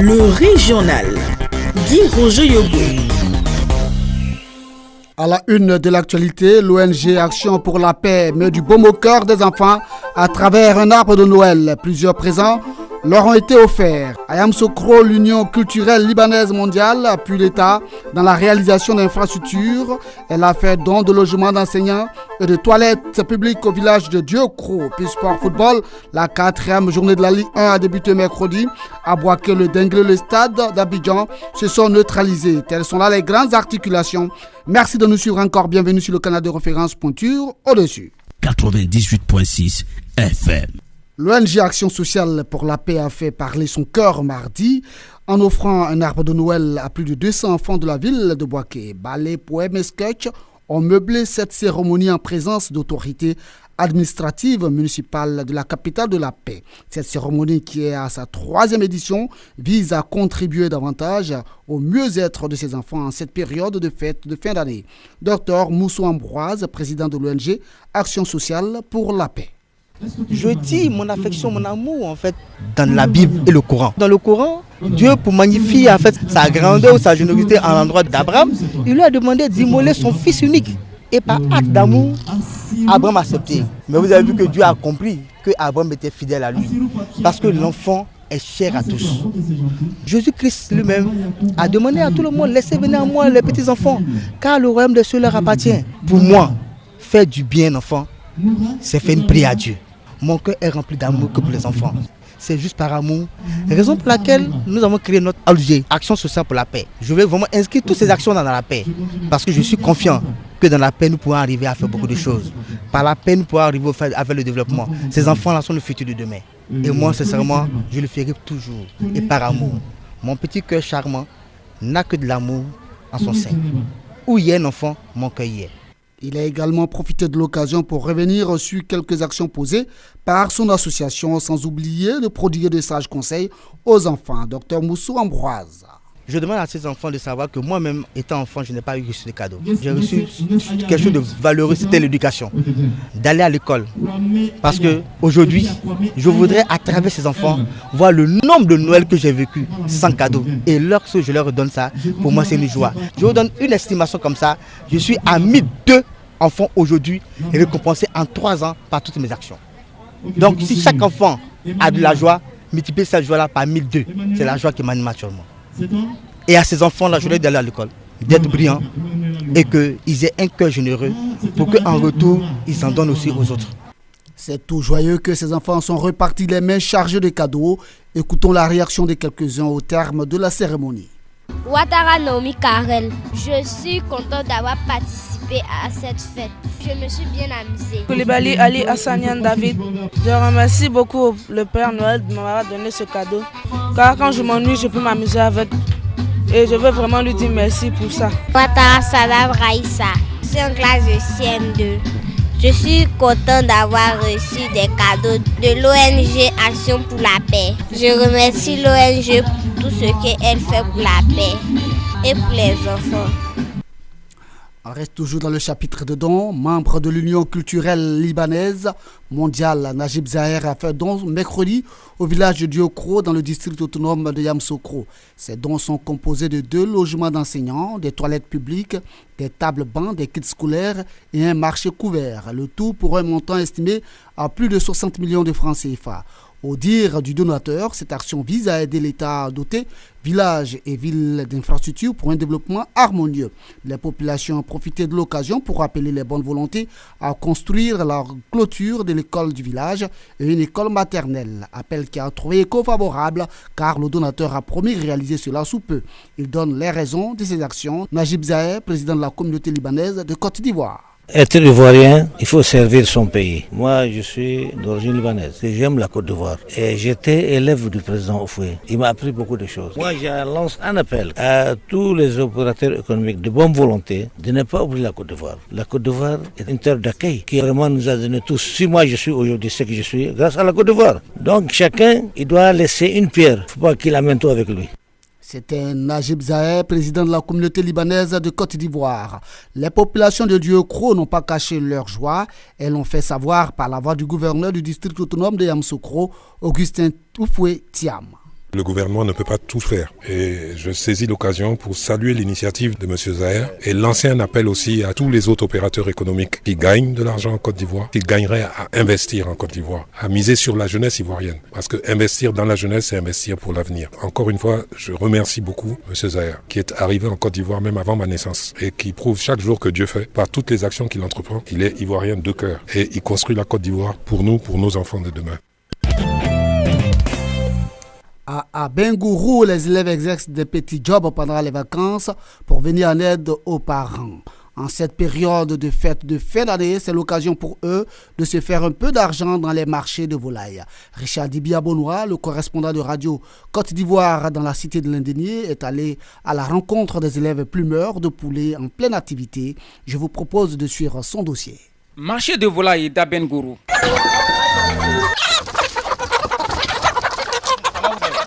Le régional. Guy Roger Yogo. À la une de l'actualité, l'ONG Action pour la paix met du baume au cœur des enfants à travers un arbre de Noël. Plusieurs présents leur ont été offerts. À Yamoussoukro, l'Union culturelle libanaise mondiale appuie l'État dans la réalisation d'infrastructures. Elle a fait don de logements d'enseignants et de toilettes publiques au village de Diokro. Puis sport football, la 4e journée de la Ligue 1 a débuté mercredi. À Boaké, le Dengle, le stade d'Abidjan se sont neutralisés. Telles sont là les grandes articulations. Merci de nous suivre encore. Bienvenue sur le canal de référence Pointure au-dessus. 98.6 FM. L'ONG Action sociale pour la paix a fait parler son cœur mardi en offrant un arbre de Noël à plus de 200 enfants de la ville de Boaké. Ballet, poèmes et sketchs ont meublé cette cérémonie en présence d'autorités administratives municipales de la capitale de la paix. Cette cérémonie, qui est à sa 3e édition, vise à contribuer davantage au mieux-être de ces enfants en cette période de fête de fin d'année. Dr Moussou Ambroise, président de l'ONG Action sociale pour la paix. Je dis mon affection, mon amour en fait dans la Bible et le Coran. Dans le Coran, Dieu pour magnifier en fait sa grandeur, sa générosité à l'endroit d'Abraham, il lui a demandé d'immoler son fils unique. Et par acte d'amour, Abraham a accepté. Mais vous avez vu que Dieu a compris que Abraham était fidèle à lui. Parce que l'enfant est cher à tous. Jésus-Christ lui-même a demandé à tout le monde, laissez venir à moi les petits enfants, car le royaume des cieux leur appartient. Pour moi, faire du bien enfant, c'est faire une prière à Dieu. Mon cœur est rempli d'amour que pour les enfants. C'est juste par amour. Raison pour laquelle nous avons créé notre ONG, Action sociale pour la paix. Je vais vraiment inscrire toutes ces actions dans la paix. Parce que je suis confiant que dans la paix, nous pourrons arriver à faire beaucoup de choses. Par la paix, nous pourrons arriver à faire le développement. Ces enfants-là sont le futur de demain. Et moi, sincèrement, je le ferai toujours. Et par amour. Mon petit cœur charmant n'a que de l'amour en son sein. Où il y a un enfant, mon cœur y est. Il a également profité de l'occasion pour revenir sur quelques actions posées par son association, sans oublier de prodiguer de sages conseils aux enfants. Dr Moussou Ambroise. Je demande à ces enfants de savoir que moi-même, étant enfant, je n'ai pas reçu de cadeaux. J'ai reçu quelque chose de valeureux, c'était l'éducation. D'aller à l'école. Parce qu'aujourd'hui, je voudrais, à travers ces enfants, voir le nombre de Noël que j'ai vécu sans cadeaux. Et lorsque je leur donne ça, pour moi, c'est une joie. Je vous donne une estimation comme ça. Je suis à 1002 enfants aujourd'hui récompensés en 3 ans par toutes mes actions. Donc, si chaque enfant a de la joie, multiplier cette joie-là par 1002, c'est la joie qui m'anime actuellement. Et à ces enfants-là, je leur dis d'aller à l'école, d'être brillants et qu'ils aient un cœur généreux pour qu'en retour, ils en donnent aussi aux autres. C'est tout joyeux que ces enfants sont repartis les mains chargées de cadeaux. Écoutons la réaction de quelques-uns au terme de la cérémonie. Ouattara Naomi Karel, je suis contente d'avoir participé à cette fête. Je me suis bien amusée. Koulibaly Ali Hassanian David, je remercie beaucoup le Père Noël de m'avoir donné ce cadeau. Car quand je m'ennuie, je peux m'amuser avec. Et je veux vraiment lui dire merci pour ça. Ouattara Salam Raïssa, je suis en classe de CM2. Je suis contente d'avoir reçu des cadeaux de l'ONG Action pour la paix. Je remercie l'ONG pour tout ce qu'elle fait pour la paix et pour les enfants. On reste toujours dans le chapitre de dons. Membre de l'Union culturelle libanaise mondiale, Najib Zahir a fait don mercredi au village de Diokro dans le district autonome de Yamoussoukro. Ces dons sont composés de 2 logements d'enseignants, des toilettes publiques, des tables bancs, des kits scolaires et un marché couvert. Le tout pour un montant estimé à plus de 60 millions de francs CFA. Au dire du donateur, cette action vise à aider l'État à doter villages et villes d'infrastructures pour un développement harmonieux. Les populations ont profité de l'occasion pour appeler les bonnes volontés à construire la clôture de l'école du village et une école maternelle. Appel qui a trouvé écho favorable car le donateur a promis de réaliser cela sous peu. Il donne les raisons de ces actions. Najib Zahir, président de la communauté libanaise de Côte d'Ivoire. Être ivoirien, il faut servir son pays. Moi, je suis d'origine libanaise et j'aime la Côte d'Ivoire. Et j'étais élève du président Oufoué. Il m'a appris beaucoup de choses. Moi, je lance un appel à tous les opérateurs économiques de bonne volonté de ne pas oublier la Côte d'Ivoire. La Côte d'Ivoire est une terre d'accueil qui vraiment nous a donné tous. Si moi, je suis aujourd'hui ce que je suis, grâce à la Côte d'Ivoire. Donc, chacun, il doit laisser une pierre. Il ne faut pas qu'il amène tout avec lui. C'était Najib Zahir, président de la communauté libanaise de Côte d'Ivoire. Les populations de Diokro n'ont pas caché leur joie. Elles l'ont fait savoir par la voix du gouverneur du district autonome de Yamoussoukro, Augustin Oufoué Thiam. Le gouvernement ne peut pas tout faire et je saisis l'occasion pour saluer l'initiative de M. Zahir et lancer un appel aussi à tous les autres opérateurs économiques qui gagnent de l'argent en Côte d'Ivoire, qui gagneraient à investir en Côte d'Ivoire, à miser sur la jeunesse ivoirienne. Parce que investir dans la jeunesse, c'est investir pour l'avenir. Encore une fois, je remercie beaucoup M. Zahir qui est arrivé en Côte d'Ivoire même avant ma naissance et qui prouve chaque jour que Dieu fait par toutes les actions qu'il entreprend. Il est ivoirien de cœur et il construit la Côte d'Ivoire pour nous, pour nos enfants de demain. À Bengourou, les élèves exercent des petits jobs pendant les vacances pour venir en aide aux parents. En cette période de fête de fin d'année, c'est l'occasion pour eux de se faire un peu d'argent dans les marchés de volailles. Richard Dibi Abonois, le correspondant de Radio Côte d'Ivoire dans la cité de l'Indénié, est allé à la rencontre des élèves plumeurs de poulets en pleine activité. Je vous propose de suivre son dossier. Marché de volailles d'Abengourou.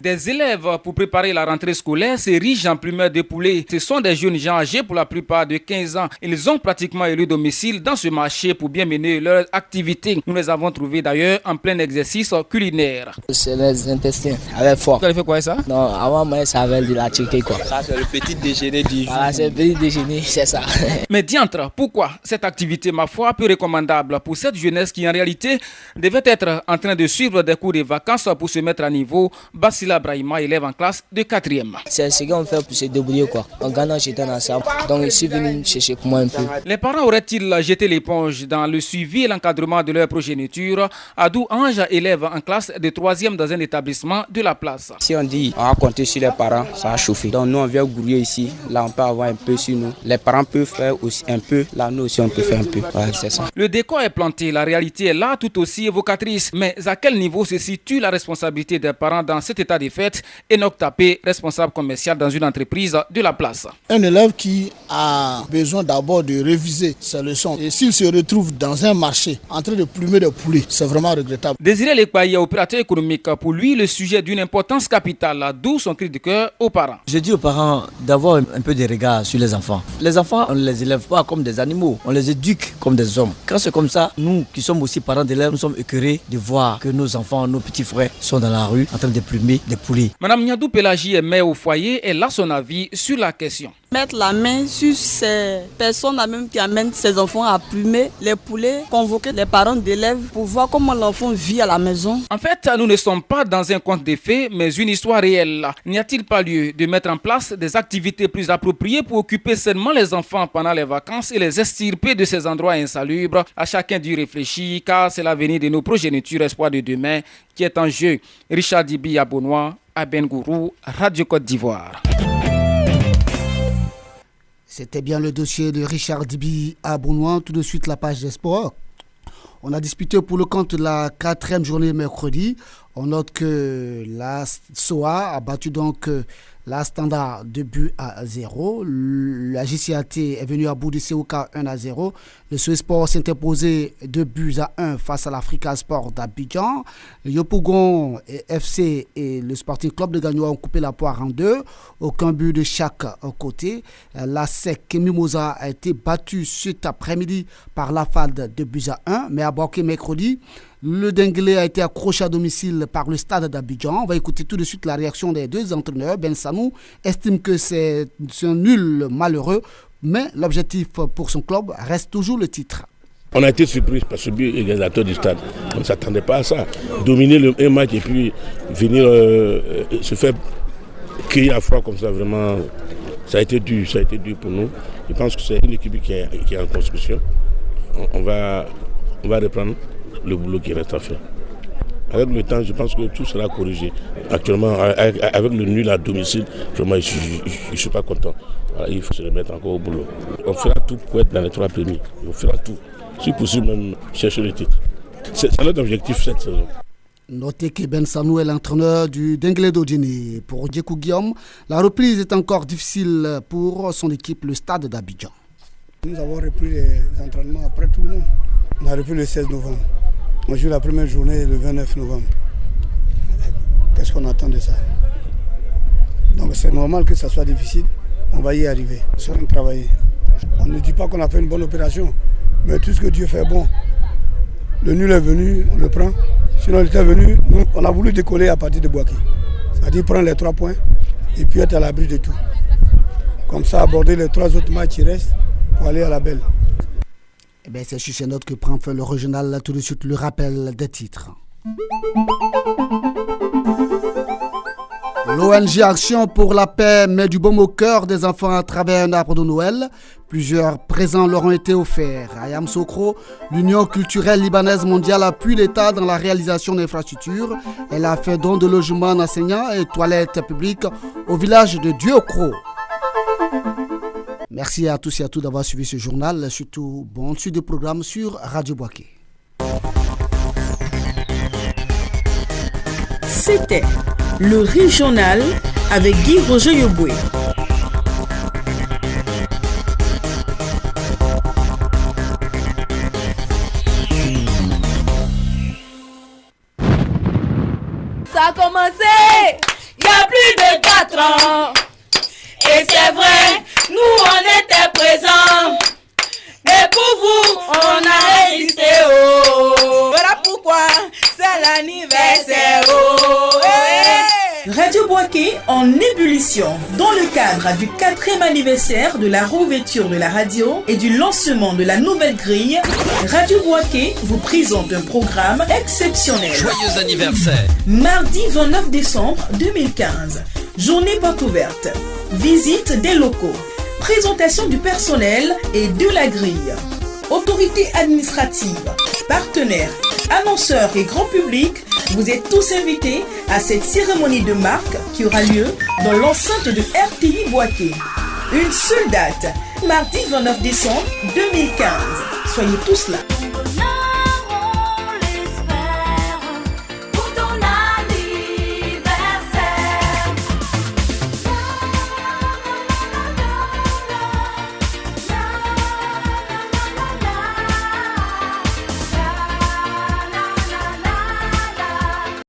Des élèves pour préparer la rentrée scolaire s'érigent en plumeurs de poulets. Ce sont des jeunes gens âgés pour la plupart de 15 ans. Ils ont pratiquement élu domicile dans ce marché pour bien mener leur activité. Nous les avons trouvés d'ailleurs en plein exercice culinaire. C'est les intestins avec foie. Vous avez fait quoi ça? Non, avant moi ça avait de la chiquée quoi. Ça c'est le petit déjeuner du jour. Voilà, c'est le petit déjeuner, c'est ça. Mais diantre, pourquoi cette activité, ma foi, peu recommandable pour cette jeunesse qui en réalité devait être en train de suivre des cours de vacances pour se mettre à niveau? Bassila Brahima, élève en classe de 4e. C'est ce qu'on fait pour se débrouiller quoi. En gagnant j'étais ensemble, donc je suis venu chercher pour moi un peu. Les parents auraient-ils jeté l'éponge dans le suivi et l'encadrement de leur progéniture? Adou Ange, élève en classe de 3e dans un établissement de la place. Si on dit on va compter sur les parents, ça a chauffé. Donc nous on vient grouiller ici, là on peut avoir un peu sur nous. Les parents peuvent faire aussi un peu, là nous aussi on peut faire un peu. Ouais, c'est ça. Le décor est planté, la réalité est là tout aussi évocatrice. Mais à quel niveau se situe la responsabilité des parents dans cet état de fait? Enoch Tapé, responsable commercial dans une entreprise de la place. Un élève qui a besoin d'abord de réviser ses leçons et s'il se retrouve dans un marché en train de plumer des poulets, c'est vraiment regrettable. Désiré Lekpaye, opérateur économique, pour lui le sujet d'une importance capitale, d'où son cri de cœur aux parents. Je dis aux parents d'avoir un peu de regard sur les enfants. Les enfants, on ne les élève pas comme des animaux, on les éduque comme des hommes. Quand c'est comme ça, nous qui sommes aussi parents d'élèves, nous sommes écœurés de voir que nos enfants, nos petits frères sont dans la rue en train de plumer des poulets. Madame Niadou Pélagie est mère au foyer, elle a son avis sur la question. Mettre la main sur ces personnes-là même qui amènent ses enfants à plumer les poulets, convoquer les parents d'élèves pour voir comment l'enfant vit à la maison. En fait, nous ne sommes pas dans un conte de fées, mais une histoire réelle. N'y a-t-il pas lieu de mettre en place des activités plus appropriées pour occuper seulement les enfants pendant les vacances et les extirper de ces endroits insalubres? À chacun d'y réfléchir, car c'est l'avenir de nos progénitures espoir de demain qui est en jeu. Richard Dibi Abonois, à Bengourou, Radio Côte d'Ivoire. C'était bien le dossier de Richard Dibi Abonois. Tout de suite, la page des sports. On a disputé pour le compte de la 4e journée mercredi. On note que la SOA a battu donc la Standard 2-0. La JCAT est venue à bout du COK 1-0. Le Suez Sport s'est imposé 2-1 face à l'Africa Sport d'Abidjan. Le Yopougon FC et le Sporting Club de Gagnoa ont coupé la poire en deux. Aucun but de chaque côté. La SEC Mimosa a été battue cet après-midi par la FAD 2-1. Mais à Boaké mercredi, le Denguelé a été accroché à domicile par le stade d'Abidjan. On va écouter tout de suite la réaction des deux entraîneurs. Ben Sanou estime que c'est un nul malheureux, mais l'objectif pour son club reste toujours le titre. On a été surpris par ce but égalisateur du stade. On ne s'attendait pas à ça. Dominer un match et puis venir se faire crier à froid comme ça, vraiment, ça a été dur pour nous. Je pense que c'est une équipe qui est en construction. On va reprendre le boulot qui reste à faire. Avec le temps, je pense que tout sera corrigé. Actuellement, avec le nul à domicile, vraiment, je ne suis pas content. Voilà, il faut se remettre encore au boulot. On fera tout pour être dans les 3 premiers. On fera tout. Si possible, même chercher le titre. C'est notre objectif cette saison. Notez que Ben Sanou est l'entraîneur du Denguelé d'Odjini. Pour Djekou Guillaume, la reprise est encore difficile pour son équipe, le stade d'Abidjan. Nous avons repris les entraînements après tout le monde. On a repris le 16 novembre. On joue la première journée le 29 novembre. Qu'est-ce qu'on attend de ça? Donc c'est normal que ça soit difficile. On va y arriver. On va travailler. On ne dit pas qu'on a fait une bonne opération, mais tout ce que Dieu fait bon. Le nul est venu, on le prend. Sinon il était venu, nous, on a voulu décoller à partir de Boaké. C'est-à-dire prendre les 3 points et puis être à l'abri de tout. Comme ça, aborder les 3 autres matchs qui restent pour aller à la belle. Eh bien, c'est sur ces notes que prend fin le régional. Tout de suite, le rappel des titres. L'ONG Action pour la paix met du baume au cœur des enfants à travers un arbre de Noël. Plusieurs présents leur ont été offerts. À Yamoussoukro, l'Union culturelle libanaise mondiale appuie l'État dans la réalisation d'infrastructures. Elle a fait don de logements d'enseignants et toilettes publiques au village de Diokro. Merci à tous et à toutes d'avoir suivi ce journal. Surtout, bonne suite de programme sur Radio Boaké. C'était le régional avec Guy Roger Yoboué. Ça a commencé il y a plus de 4 ans. Et c'est vrai, nous on était présents. Mais pour vous, on a résisté. Oh. Voilà pourquoi c'est l'anniversaire. Oh. Radio Boaké en ébullition dans le cadre du 4e anniversaire de la réouverture de la radio et du lancement de la nouvelle grille. Radio Boaké vous présente un programme exceptionnel. Joyeux anniversaire. Mardi 29 décembre 2015, journée porte ouverte, visite des locaux, présentation du personnel et de la grille. Autorités administratives, partenaires, annonceurs et grand public, vous êtes tous invités à cette cérémonie de marque qui aura lieu dans l'enceinte de RTI Boaké. Une seule date, mardi 29 décembre 2015. Soyez tous là.